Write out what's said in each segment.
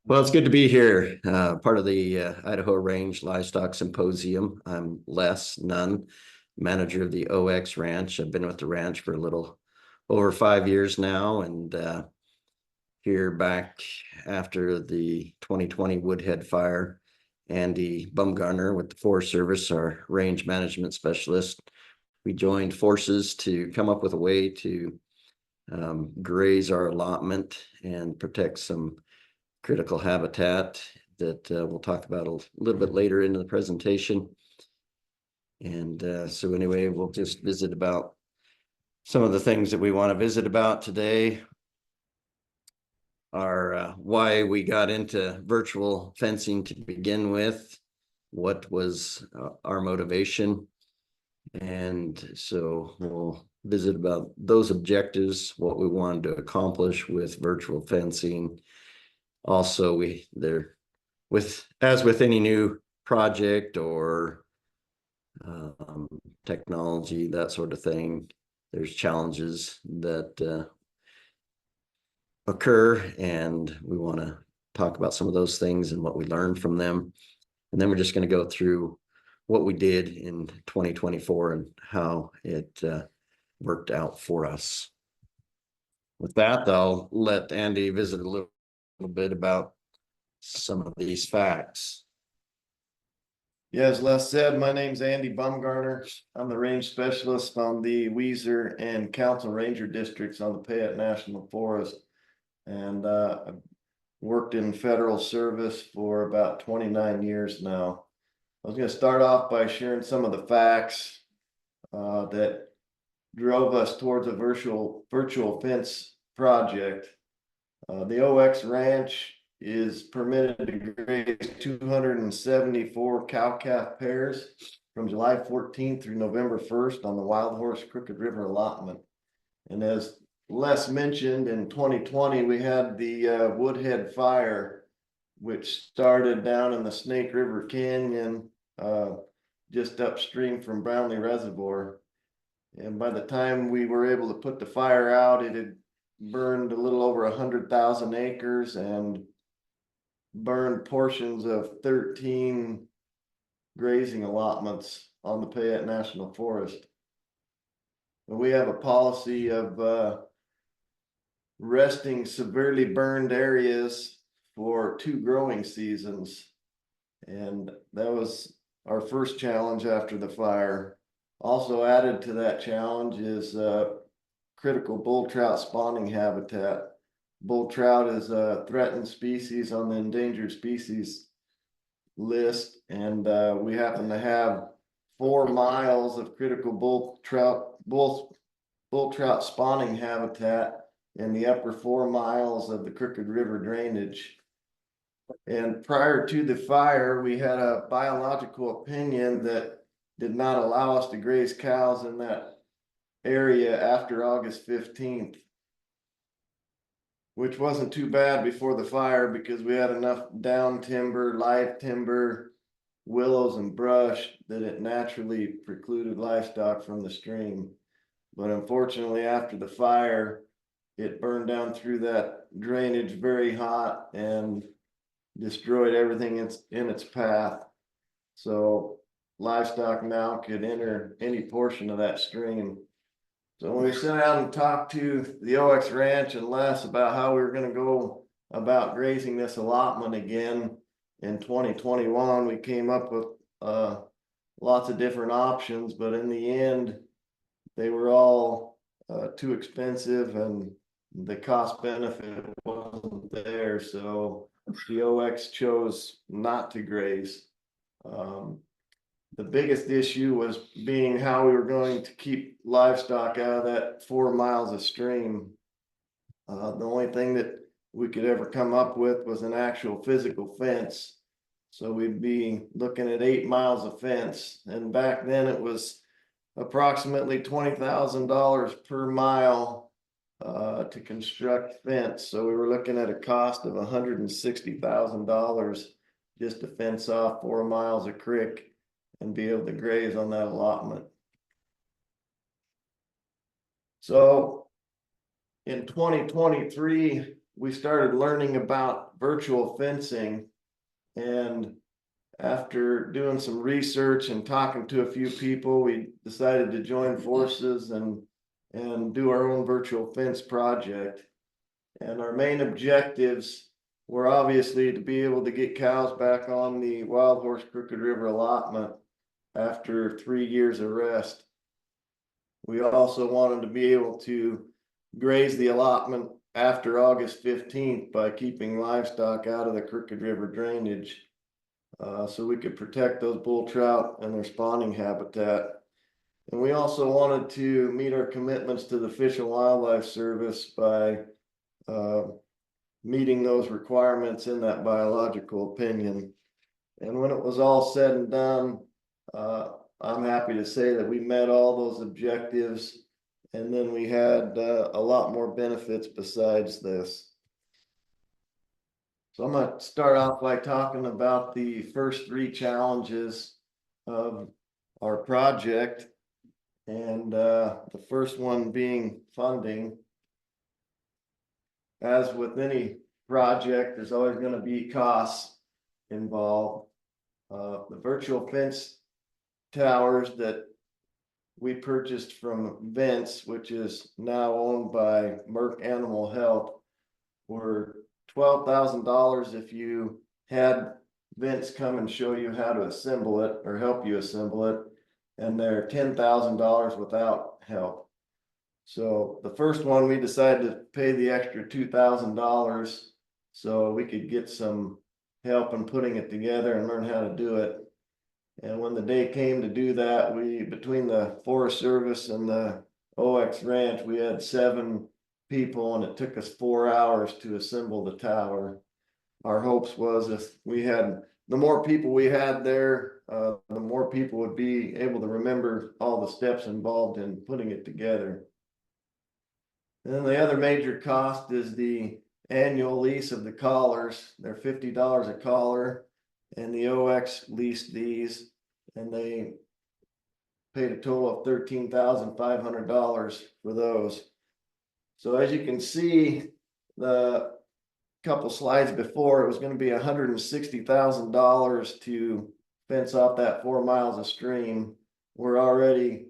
Well, it's good to be here, part of the Idaho Range Livestock Symposium. I'm Les Nunn, manager of the OX Ranch. I've been with the ranch for a little over 5 years now, and here back after the 2020 Woodhead fire. Andy Bumgarner with the Forest Service, our range management specialist. We joined forces to come up with a way to graze our allotment and protect some critical habitat that we'll talk about a little bit later in the presentation. And so anyway, we'll just visit about some of the things that we want to visit about today. Our why we got into virtual fencing to begin with, what was our motivation, and so we'll visit about those objectives, what we wanted to accomplish with virtual fencing. Also, as with any new project or technology, that sort of thing, there's challenges that occur, and we want to talk about some of those things and what we learned from them. And then we're just going to go through what we did in 2024 and how it worked out for us. With that, I'll let Andy visit a little bit about some of these facts. Yeah, as Les said, my name's Andy Bumgarner. I'm the range specialist on the Weiser and Council Ranger districts on the Payette National Forest. And I've worked in federal service for about 29 years now. I was going to start off by sharing some of the facts that drove us towards a virtual fence project. The OX Ranch is permitted to graze 274 cow-calf pairs from July 14th through November 1st on the Wild Horse Crooked River allotment. And as Les mentioned, in 2020, we had the Woodhead fire, which started down in the Snake River Canyon, just upstream from Brownlee Reservoir. And by the time we were able to put the fire out, it had burned a little over 100,000 acres and burned portions of 13 grazing allotments on the Payette National Forest. And we have a policy of resting severely burned areas for 2 growing seasons. And that was our first challenge after the fire. Also added to that challenge is critical bull trout spawning habitat. Bull trout is a threatened species on the endangered species list, and we happen to have 4 miles of critical bull trout spawning habitat in the upper 4 miles of the Crooked River drainage. And prior to the fire, we had a biological opinion that did not allow us to graze cows in that area after August 15th. Which wasn't too bad before the fire because we had enough down timber, live timber, willows and brush that it naturally precluded livestock from the stream. But unfortunately, after the fire, it burned down through that drainage very hot and destroyed everything in its path. So livestock now could enter any portion of that stream. So when we sat out and talked to the OX Ranch and Les about how we were going to go about grazing this allotment again in 2021, we came up with lots of different options, but in the end, they were all too expensive and the cost benefit wasn't there. So the OX chose not to graze. The biggest issue was being how we were going to keep livestock out of that 4 miles of stream. The only thing that we could ever come up with was an actual physical fence. So we'd be looking at 8 miles of fence. And back then it was approximately $20,000 per mile to construct fence. So we were looking at a cost of $160,000 just to fence off 4 miles of creek and be able to graze on that allotment. So in 2023, we started learning about virtual fencing, and after doing some research and talking to a few people, we decided to join forces and do our own virtual fence project. And our main objectives were obviously to be able to get cows back on the Wild Horse Crooked River allotment after 3 years of rest. We also wanted to be able to graze the allotment after August 15th by keeping livestock out of the Crooked River drainage, so we could protect those bull trout and their spawning habitat. And we also wanted to meet our commitments to the Fish and Wildlife Service by meeting those requirements in that biological opinion. And when it was all said and done, I'm happy to say that we met all those objectives, and then we had a lot more benefits besides this. So I'm going to start off by talking about the first 3 challenges of our project. And the first one being funding. As with any project, there's always going to be costs involved. The virtual fence towers that we purchased from Vince, which is now owned by Merck Animal Health, were $12,000 if you had Vince come and show you how to assemble it or help you assemble it, and they're $10,000 without help. So the first one, we decided to pay the extra $2,000 so we could get some help in putting it together and learn how to do it. And when the day came to do that, we, between the Forest Service and the OX Ranch, we had 7 people, and it took us 4 hours to assemble the tower. Our hopes was if we had, the more people we had there, the more people would be able to remember all the steps involved in putting it together. And then the other major cost is the annual lease of the collars. They're $50 a collar, and the OX leased these, and they paid a total of $13,500 for those. So as you can see, the couple slides before, it was going to be $160,000 to fence off that 4 miles of stream. We're already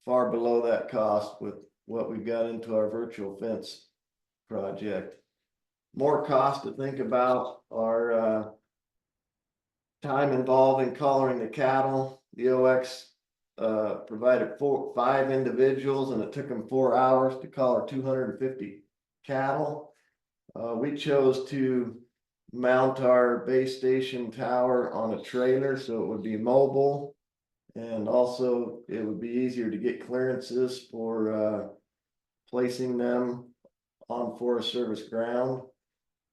far below that cost with what we've got into our virtual fence project. More costs to think about are time involved in collaring the cattle. The OX provided 5 individuals, and it took them 4 hours to collar 250 cattle. We chose to mount our base station tower on a trailer so it would be mobile, and also it would be easier to get clearances for placing them on Forest Service ground.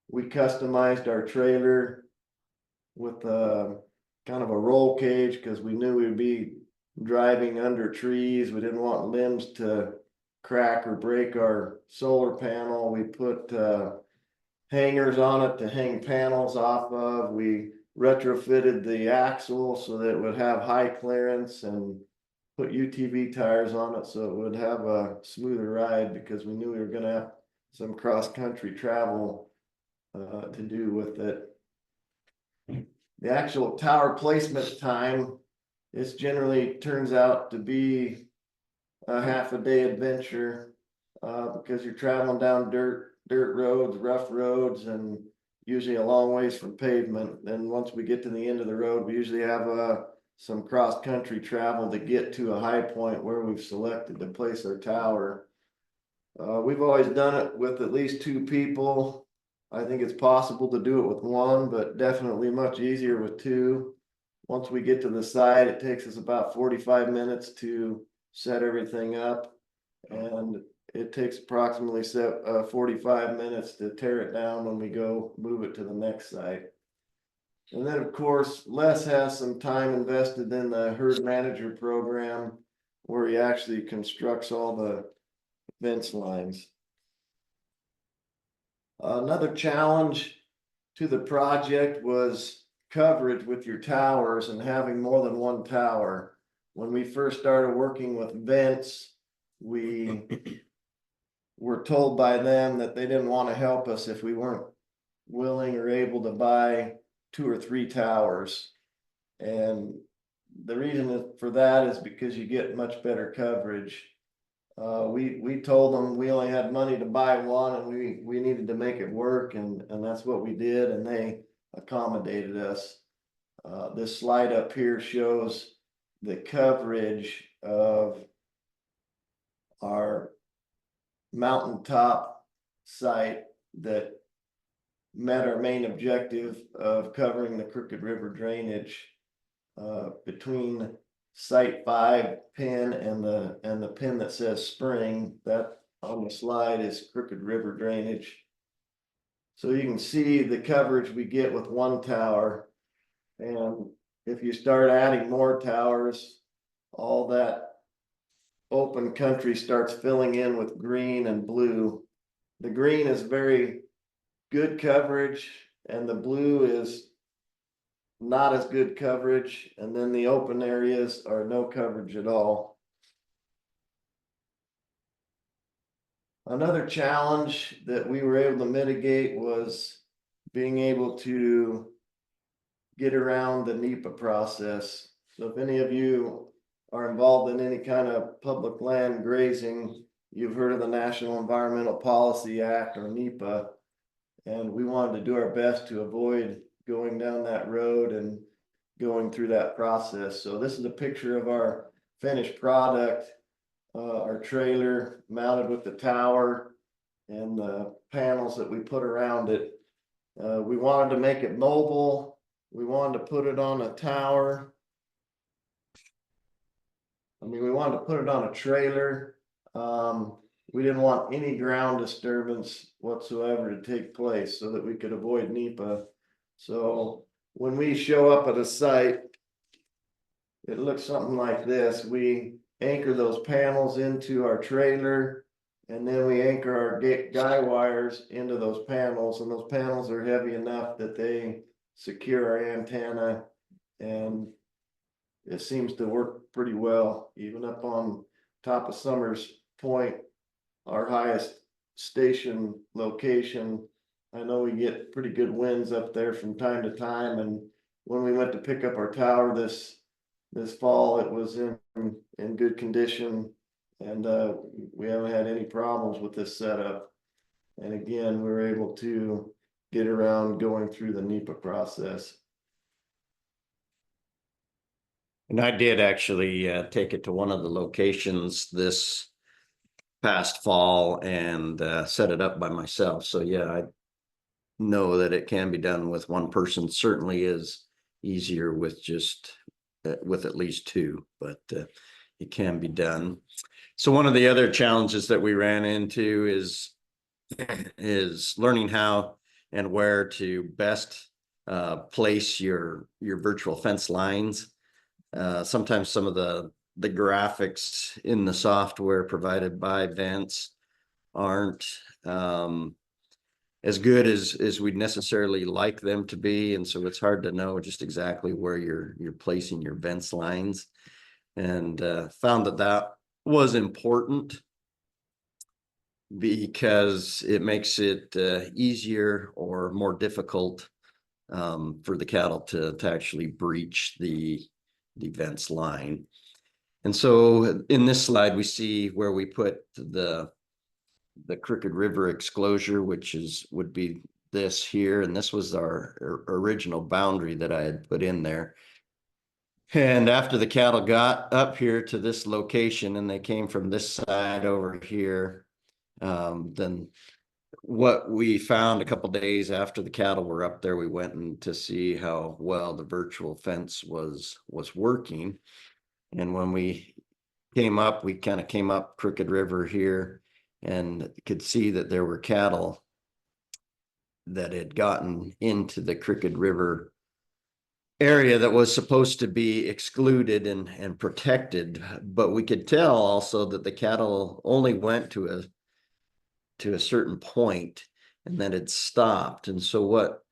We customized our trailer with kind of a roll cage because we knew we would be driving under trees. We didn't want limbs to crack or break our solar panel. We put hangers on it to hang panels off of. We retrofitted the axle so that it would have high clearance, and put UTV tires on it so it would have a smoother ride, because we knew we were going to have some cross-country travel to do with it. The actual tower placement time, this generally turns out to be a half-a-day adventure because you're traveling down dirt roads, rough roads, and usually a long ways from pavement. Then once we get to the end of the road, we usually have some cross-country travel to get to a high point where we've selected to place our tower. We've always done it with at least 2 people. I think it's possible to do it with 1, but definitely much easier with 2. Once we get to the site, it takes us about 45 minutes to set everything up, and it takes approximately 45 minutes to tear it down when we go move it to the next site. And then, of course, Les has some time invested in the herd manager program, where he actually constructs all the fence lines. Another challenge to the project was coverage with your towers and having more than 1 tower. When we first started working with Vince, we were told by them that they didn't want to help us if we weren't willing or able to buy 2 or 3 towers. And the reason for that is because you get much better coverage. We told them we only had money to buy one, and we needed to make it work, and that's what we did, and they accommodated us. This slide up here shows the coverage of our mountaintop site that met our main objective of covering the Crooked River drainage. Between site 5 pin and the pin that says spring, that on the slide is Crooked River drainage. So you can see the coverage we get with one tower, and if you start adding more towers, all that open country starts filling in with green and blue. The green is very good coverage, and the blue is not as good coverage, and then the open areas are no coverage at all. Another challenge that we were able to mitigate was being able to get around the NEPA process. So if any of you are involved in any kind of public land grazing, you've heard of the National Environmental Policy Act, or NEPA, and we wanted to do our best to avoid going down that road and going through that process. So this is a picture of our finished product, our trailer mounted with the tower and the panels that we put around it. We wanted to make it mobile. We wanted to put it on a tower. We wanted to put it on a trailer. We didn't want any ground disturbance whatsoever to take place so that we could avoid NEPA. So when we show up at a site, it looks something like this. We anchor those panels into our trailer, and then we anchor our guy wires into those panels, and those panels are heavy enough that they secure our antenna, and it seems to work pretty well. Even up on top of Summers Point, our highest station location, I know we get pretty good winds up there from time to time, and when we went to pick up our tower this fall, it was in good condition, and we haven't had any problems with this setup. And again, we were able to get around going through the NEPA process. And I did actually take it to one of the locations this past fall and set it up by myself. So yeah, I know that it can be done with one person. Certainly is easier with just with at least two, but it can be done. So one of the other challenges that we ran into is learning how and where to best place your virtual fence lines. Sometimes some of the graphics in the software provided by Vents aren't as good as we'd necessarily like them to be, and so it's hard to know just exactly where you're placing your Vents lines, and found that was important because it makes it easier or more difficult for the cattle to actually breach the Vents line. And so in this slide, we see where we put the Crooked River exclosure, which would be this here. And this was our original boundary that I had put in there. And after the cattle got up here to this location and they came from this side over here, then what we found a couple days after the cattle were up there, we went in to see how well the virtual fence was working. And when we came up, we kind of came up Crooked River here and could see that there were cattle that had gotten into the Crooked River area that was supposed to be excluded and protected. But we could tell also that the cattle only went to a certain point and then it stopped. And so what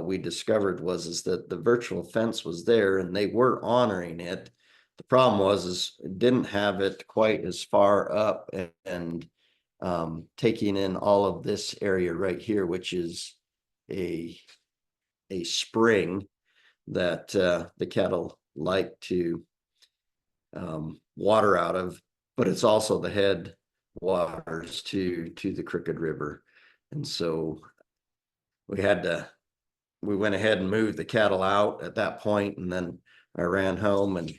we discovered is that the virtual fence was there and they were honoring it. The problem was it didn't have it quite as far up and taking in all of this area right here, which is a spring that the cattle like to water out of, but it's also the head waters to the Crooked River. And so we went ahead and moved the cattle out at that point, and then I ran home and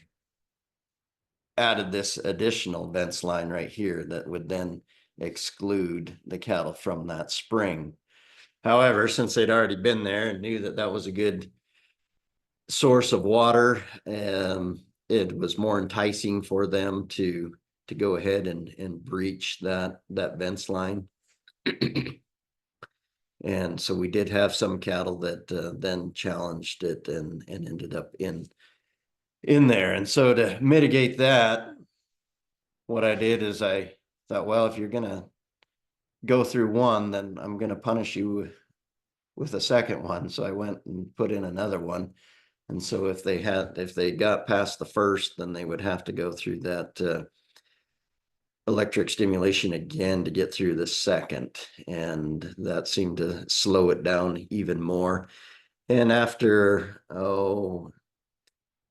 added this additional fence line right here that would then exclude the cattle from that spring. However, since they'd already been there and knew that that was a good source of water, it was more enticing for them to go ahead and breach that fence line. And so we did have some cattle that then challenged it and ended up in there. And so to mitigate that, what I did is I thought, well, if you're gonna go through one, then I'm gonna punish you with a second one. So I went and put in another one. And so if they got past the first, then they would have to go through that electric stimulation again to get through the second. And that seemed to slow it down even more. And after,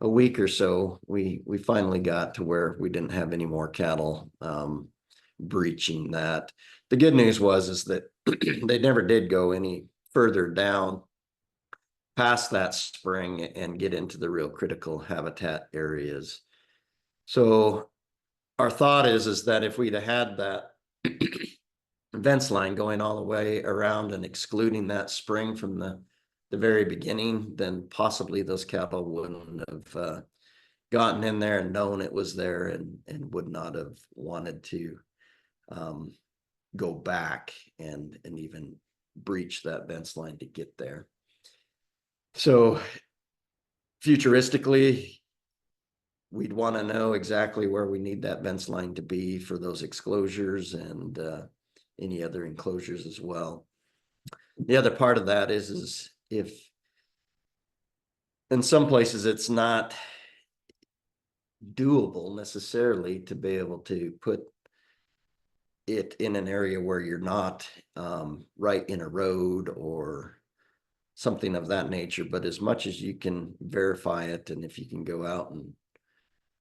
a week or so, we finally got to where we didn't have any more cattle breaching that. The good news is that they never did go any further down past that spring and get into the real critical habitat areas. So our thought is that if we'd have had that fence line going all the way around and excluding that spring from the very beginning, then possibly those cattle wouldn't have gotten in there and known it was there and would not have wanted to go back and even breach that fence line to get there. So futuristically, we'd want to know exactly where we need that fence line to be for those exclosures and any other enclosures as well. The other part of that is if in some places it's not doable necessarily to be able to put it in an area where you're not right in a road or something of that nature, but as much as you can verify it, and if you can go out and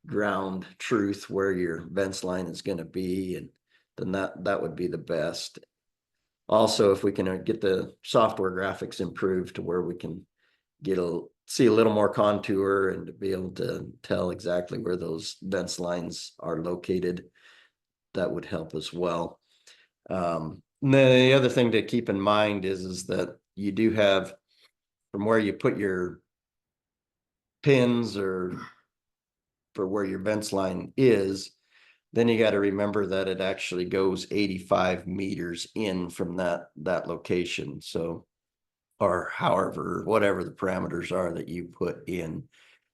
ground truth where your fence line is going to be, and then that would be the best. Also, if we can get the software graphics improved to where we can see a little more contour and to be able to tell exactly where those fence lines are located, that would help as well. The other thing to keep in mind is that you do have, from where you put your pins or for where your fence line is, then you got to remember that it actually goes 85 meters in from that location. So, or however, whatever the parameters are that you put in.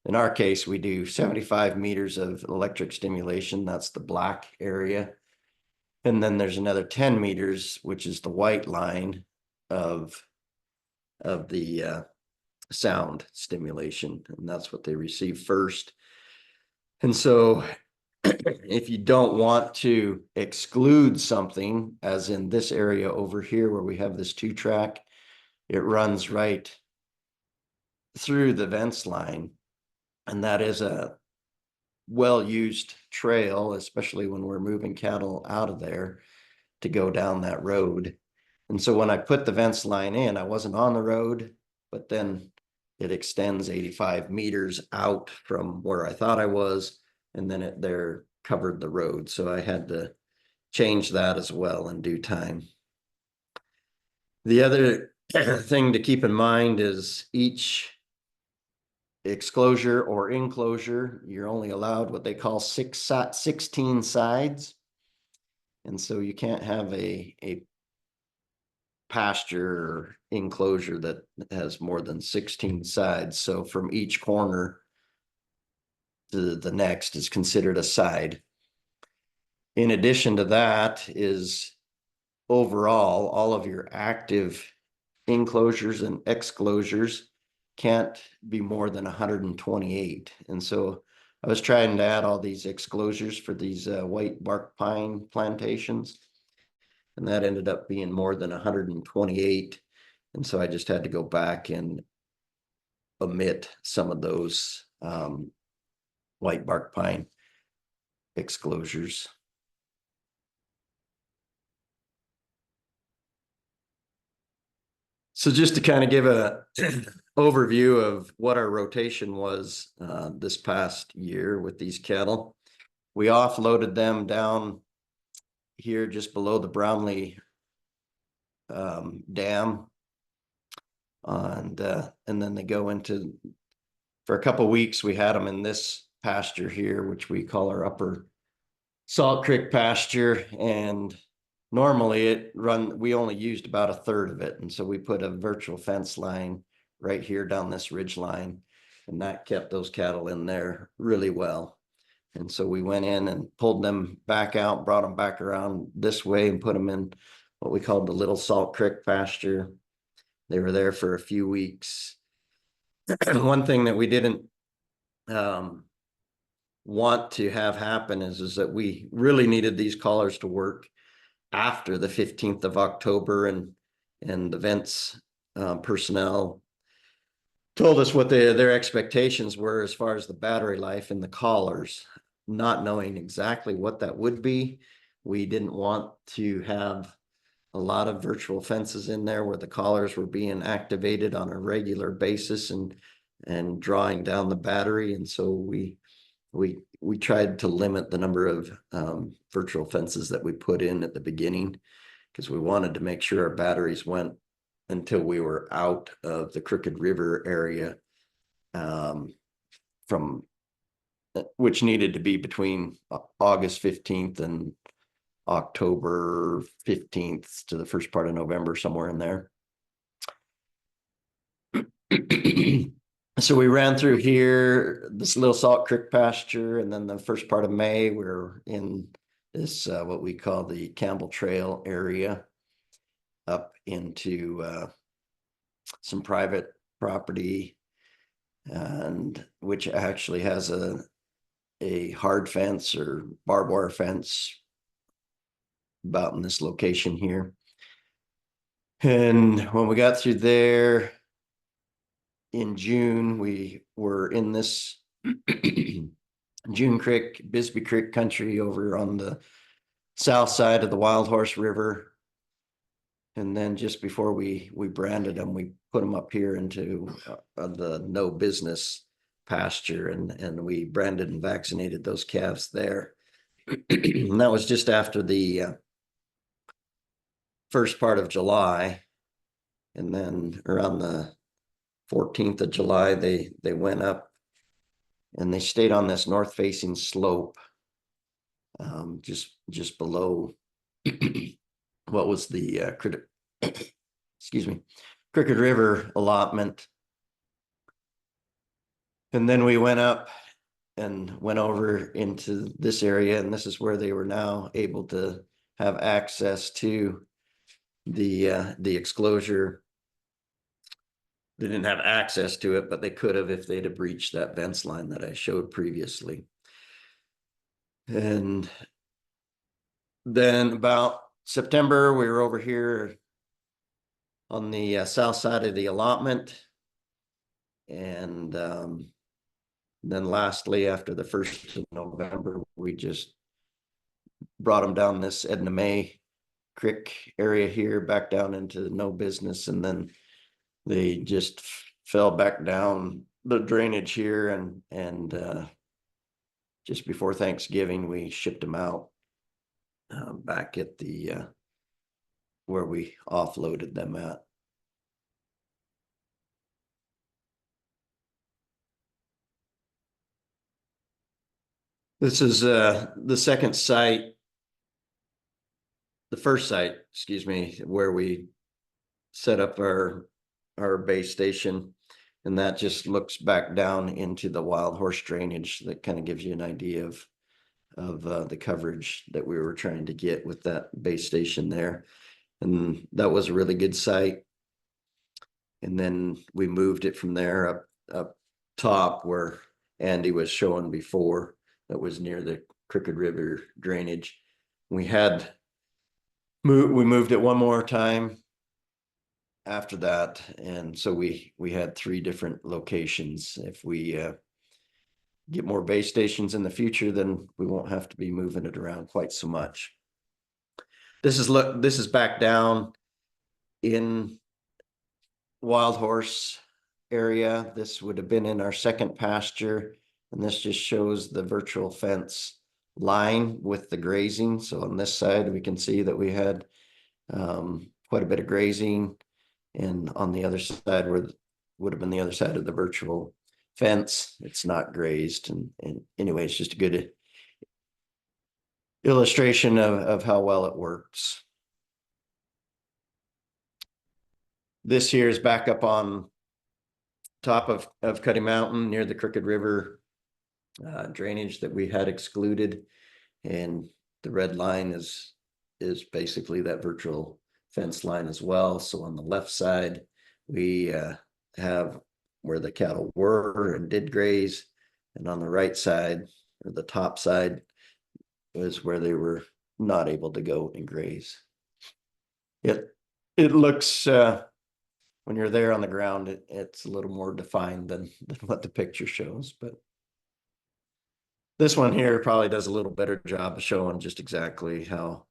In our case, we do 75 meters of electric stimulation. That's the black area. And then there's another 10 meters, which is the white line of the sound stimulation. And that's what they receive first. And so if you don't want to exclude something, as in this area over here where we have this 2-track, it runs right through the fence line. And that is a well-used trail, especially when we're moving cattle out of there to go down that road. And so when I put the fence line in, I wasn't on the road, but then it extends 85 meters out from where I thought I was, and then it there covered the road. So I had to change that as well in due time. The other thing to keep in mind is each exclosure or enclosure, you're only allowed what they call 16 sides. And so you can't have a pasture or enclosure that has more than 16 sides. So from each corner to the next is considered a side. In addition to that is overall, all of your active enclosures and exclosures can't be more than 128. And so I was trying to add all these exclosures for these white bark pine plantations. and that ended up being more than 128. And so I just had to go back and omit some of those white bark pine exclosures. So just to kind of give a overview of what our rotation was this past year with these cattle, we offloaded them down here just below the Brownlee dam, and then they go into, for a couple of weeks we had them in this pasture here, which we call our upper Salt Creek pasture, and normally we only used about a third of it, and so we put a virtual fence line right here down this ridge line, and that kept those cattle in there really well. And so we went in and pulled them back out, brought them back around this way, and put them in what we called the Little Salt Creek pasture. They were there for a few weeks. One thing that we didn't want to have happen is that we really needed these collars to work after the 15th of October, and the Vents personnel told us what their expectations were as far as the battery life in the collars. Not knowing exactly what that would be, we didn't want to have a lot of virtual fences in there where the collars were being activated on a regular basis and drawing down the battery. And so we tried to limit the number of virtual fences that we put in at the beginning, because we wanted to make sure our batteries went until we were out of the Crooked River area, from which needed to be between August 15th and October 15th to the first part of November, somewhere in there. So we ran through here, this Little Salt Creek pasture, and then the first part of May, we were in this, what we call the Campbell Trail area, up into some private property, and which actually has a hard fence or barbed wire fence about in this location here. And when we got through there in June, we were in this June Creek, Bisbee Creek country over on the south side of the Wild Horse River. And then just before we branded them, we put them up here into the no business pasture, and we branded and vaccinated those calves there. And that was just after the first part of July. And then around the 14th of July, they went up and they stayed on this north facing slope, just below what was the excuse me, Crooked River allotment. And then we went up and went over into this area, and this is where they were now able to have access to the exclosure. They didn't have access to it, but they could have if they'd have breached that fence line that I showed previously. And then about September, we were over here on the south side of the allotment. And then lastly, after the 1st of November, we just brought them down this Edna May Creek area here, back down into no business. And then they just fell back down the drainage here, and just before Thanksgiving, we shipped them out back at the where we offloaded them at. This is the second site, the first site, excuse me, where we set up our base station, and that just looks back down into the Wild Horse drainage. That kind of gives you an idea of the coverage that we were trying to get with that base station there. And that was a really good site. And then we moved it from there up top where Andy was showing before, that was near the Crooked River drainage. We had We moved it one more time after that, and so we had 3 different locations. If we get more base stations in the future, then we won't have to be moving it around quite so much. This is back down in wild horse area. This would have been in our second pasture, and this just shows the virtual fence line with the grazing. So on this side, we can see that we had quite a bit of grazing, and on the other side, where would have been the other side of the virtual fence, it's not grazed. And anyway, it's just a good illustration of how well it works. This here is back up on top of Cuddy Mountain near the Crooked River drainage that we had excluded. And the red line is basically that virtual fence line as well. So on the left side, we have where the cattle were and did graze. And on the right side, or the top side, was where they were not able to go and graze. It looks when you're there on the ground, it's a little more defined than what the picture shows. But this one here probably does a little better job of showing just exactly how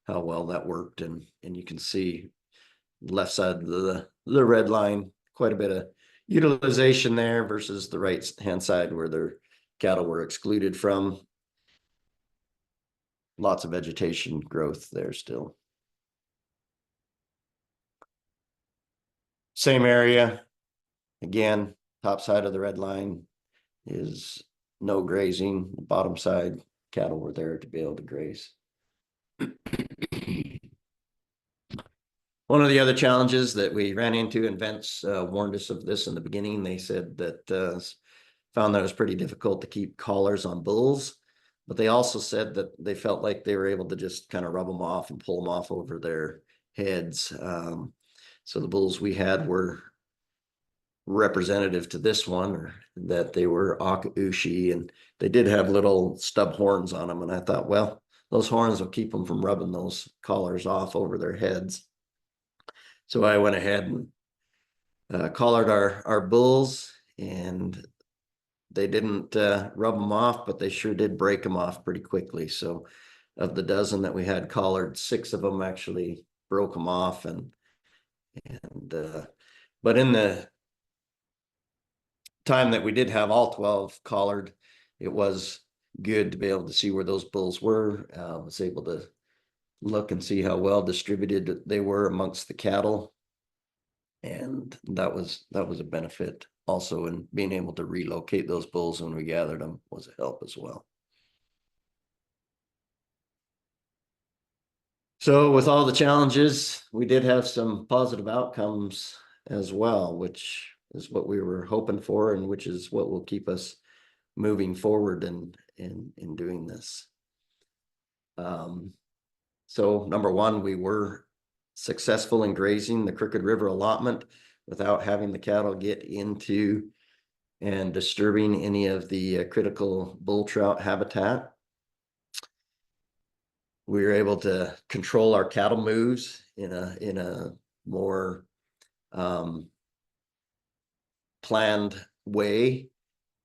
well that worked. And you can see left side of the red line, quite a bit of utilization there versus the right hand side where their cattle were excluded from. Lots of vegetation growth there still. Same area. Again, top side of the red line is no grazing. The bottom side, cattle were there to be able to graze. One of the other challenges that we ran into, and Vince warned us of this in the beginning, they said that found that it was pretty difficult to keep collars on bulls, but they also said that they felt like they were able to just kind of rub them off and pull them off over their heads. So the bulls we had were representative to this one, or that they were Akaushi, and they did have little stub horns on them. And I thought, well, those horns will keep them from rubbing those collars off over their heads. So I went ahead and collared our bulls, and they didn't rub them off, but they sure did break them off pretty quickly. So of the dozen that we had collared, 6 of them actually broke them off. But in the time that we did have all 12 collared, it was good to be able to see where those bulls were. Was able to look and see how well distributed they were amongst the cattle. And that was a benefit also, in being able to relocate those bulls when we gathered them was a help as well. So with all the challenges, we did have some positive outcomes as well, which is what we were hoping for, and which is what will keep us moving forward in doing this. So number one, we were successful in grazing the Crooked River allotment without having the cattle get into and disturbing any of the critical bull trout habitat. We were able to control our cattle moves in a more planned way,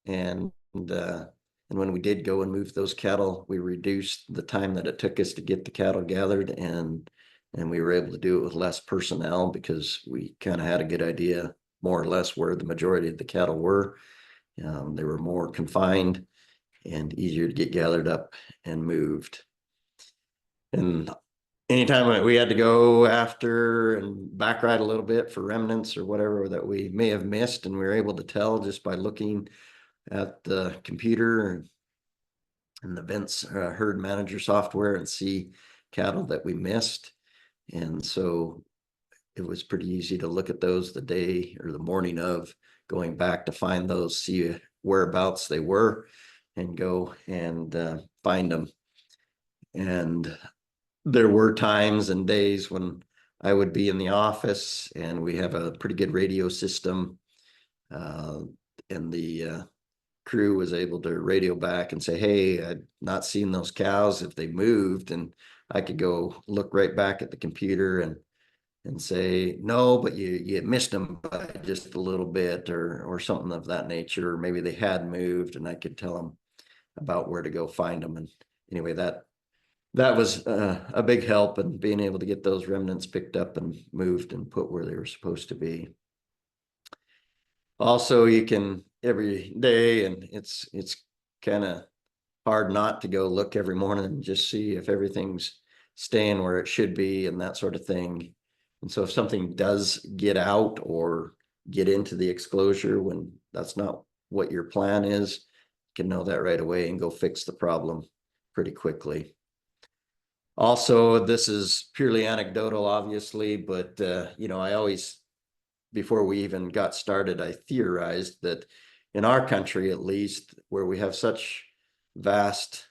and when we did go and move those cattle, we reduced the time that it took us to get the cattle gathered, and we were able to do it with less personnel, because we kind of had a good idea more or less where the majority of the cattle were. They were more confined and easier to get gathered up and moved. And anytime we had to go after and back ride a little bit for remnants or whatever that we may have missed, and we were able to tell just by looking at the computer and the Vince herd manager software and see cattle that we missed. And so it was pretty easy to look at those the day or the morning of going back to find those, see whereabouts they were, and go and find them. And there were times and days when I would be in the office, and we have a pretty good radio system, and the crew was able to radio back and say, hey, I've not seen those cows if they moved. And I could go look right back at the computer and say, no, but you missed them by just a little bit, or something of that nature, or maybe they had moved, and I could tell them about where to go find them. And anyway, that was a big help in being able to get those remnants picked up and moved and put where they were supposed to be. Also, you can every day, and it's kind of hard not to go look every morning and just see if everything's staying where it should be and that sort of thing. And so if something does get out or get into the exclosure when that's not what your plan is, you can know that right away and go fix the problem pretty quickly. Also, this is purely anecdotal, obviously, but I always, before we even got started, I theorized that in our country, at least, where we have such vast,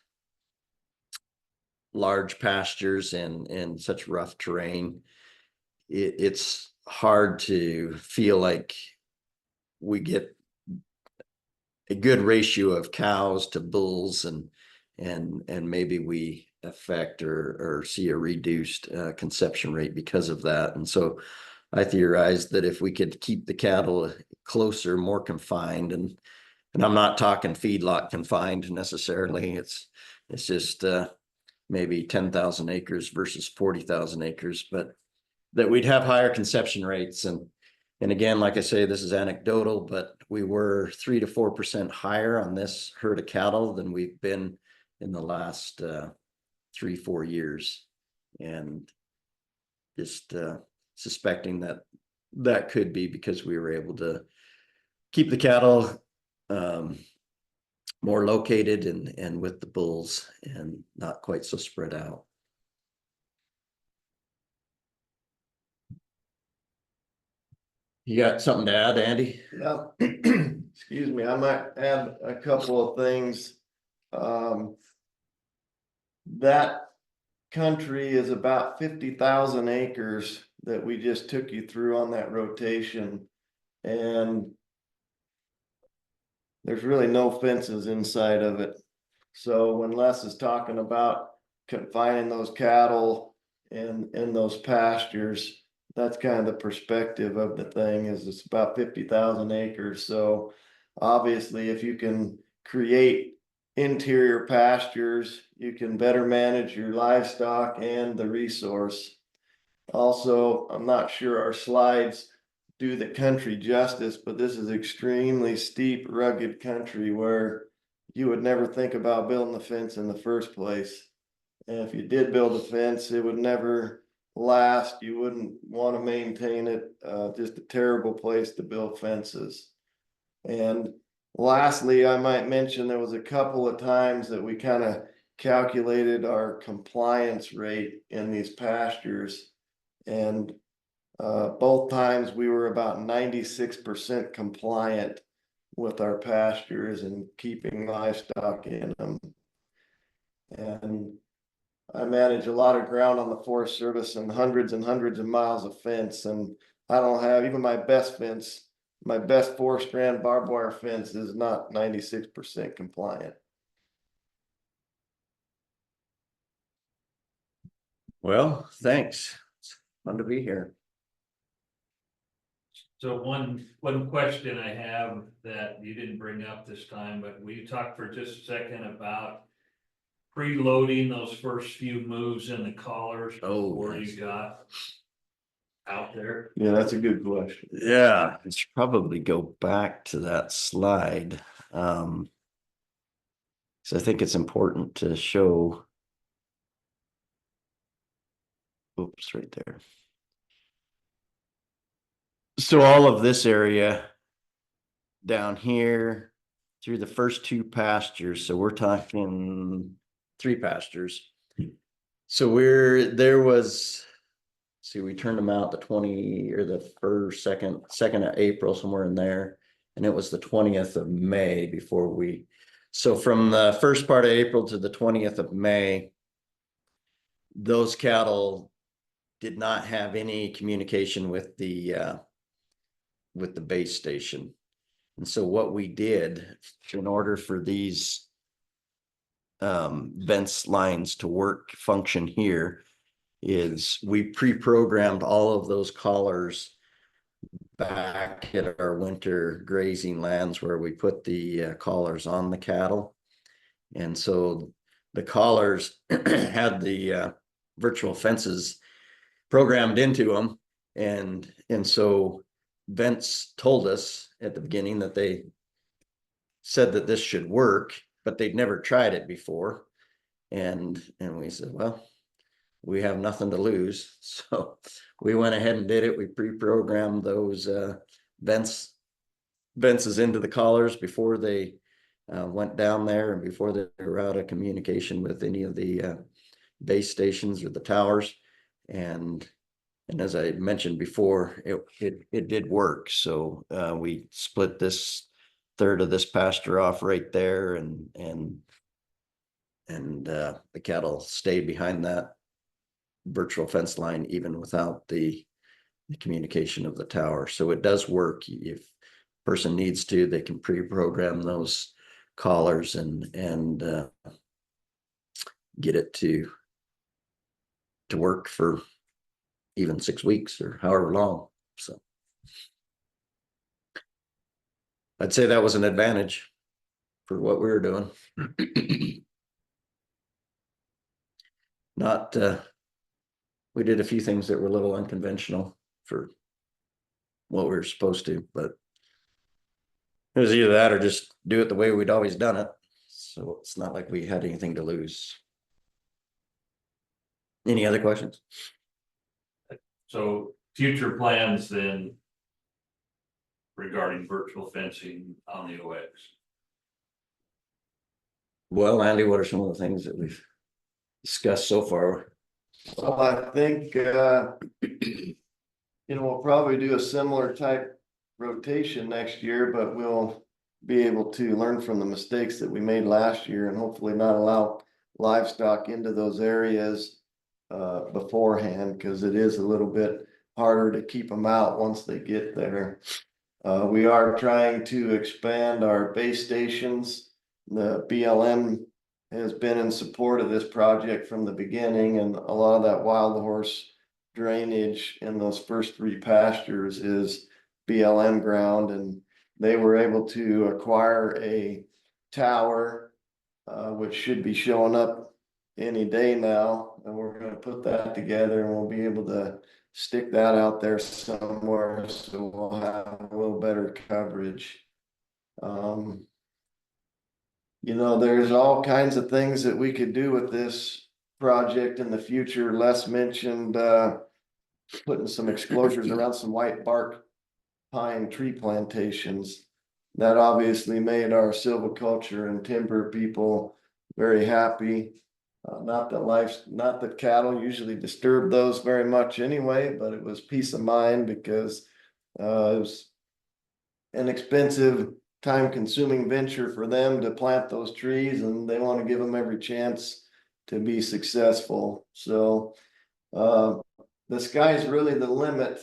large pastures and such rough terrain, it's hard to feel like we get a good ratio of cows to bulls, and maybe we affect or see a reduced conception rate because of that. And so I theorized that if we could keep the cattle closer, more confined, and I'm not talking feedlot confined necessarily. It's just maybe 10,000 acres versus 40,000 acres, but that we'd have higher conception rates. And again, like I say, this is anecdotal, but we were 3 to 4% higher on this herd of cattle than we've been in the last 3-4 years. And just suspecting that could be because we were able to keep the cattle more located and with the bulls and not quite so spread out. You got something to add, Andy? Yeah. Excuse me, I might add a couple of things. That country is about 50,000 acres that we just took you through on that rotation. And there's really no fences inside of it. So when Les is talking about confining those cattle in those pastures, that's kind of the perspective of the thing. Is it's about 50,000 acres. So obviously, if you can create interior pastures, you can better manage your livestock and the resource. Also, I'm not sure our slides do the country justice, but this is extremely steep, rugged country where you would never think about building a fence in the first place. And if you did build a fence, it would never last. You wouldn't want to maintain it. Just a terrible place to build fences. And lastly, I might mention there was a couple of times that we kind of calculated our compliance rate in these pastures. And both times we were about 96% compliant with our pastures and keeping livestock in them. And I manage a lot of ground on the Forest Service and hundreds of miles of fence. And I don't have even my best fence, my best 4-strand barbed wire fence is not 96% compliant. Well, thanks. It's fun to be here. So one question I have that you didn't bring up this time, but will you talk for just a second about preloading those first few moves in the collars before yes. you got out there? Yeah, that's a good question. Yeah, I should probably go back to that slide. So I think it's important to show. Oops, right there. So all of this area down here through the first 2 pastures. So we're talking 3 pastures. So there was, see, we turned them out the 20 or the first, second of April, somewhere in there. And it was the 20th of May before so from the first part of April to the 20th of May, those cattle did not have any communication with the base station. And so what we did in order for these vents lines to work function here is we pre-programmed all of those collars back at our winter grazing lands where we put the collars on the cattle. And so the collars had the virtual fences programmed into them. And so Vince told us at the beginning that they said that this should work, but they'd never tried it before. And we said, well, we have nothing to lose. So we went ahead and did it. We pre-programmed those vents into the collars before they went down there and before they were out of communication with any of the base stations or the towers. And as I mentioned before, it did work. So we split this third of this pasture off right there, and the cattle stayed behind that virtual fence line even without the communication of the tower. So it does work. If person needs to, they can pre-program those collars and get it to work for even 6 weeks or however long. So I'd say that was an advantage for what we were doing. Not we did a few things that were a little unconventional for what we were supposed to, but it was either that or just do it the way we'd always done it. So it's not like we had anything to lose. Any other questions? So future plans then regarding virtual fencing on the OX? Well, Andy, what are some of the things that we've discussed so far? Well, I think, we'll probably do a similar type rotation next year, but we'll be able to learn from the mistakes that we made last year and hopefully not allow livestock into those areas beforehand, because it is a little bit harder to keep them out once they get there. We are trying to expand our base stations. The BLM has been in support of this project from the beginning, and a lot of that wild horse drainage in those first 3 pastures is BLM ground, and they were able to acquire a tower, which should be showing up any day now, and we're going to put that together and we'll be able to stick that out there somewhere, so we'll have a little better coverage. There's all kinds of things that we could do with this project in the future. Les mentioned putting some exclosures around some white bark pine tree plantations. That obviously made our silviculture and timber people very happy. Not that cattle usually disturb those very much anyway, but it was peace of mind because it was an expensive, time-consuming venture for them to plant those trees, and they want to give them every chance to be successful. So the sky's really the limit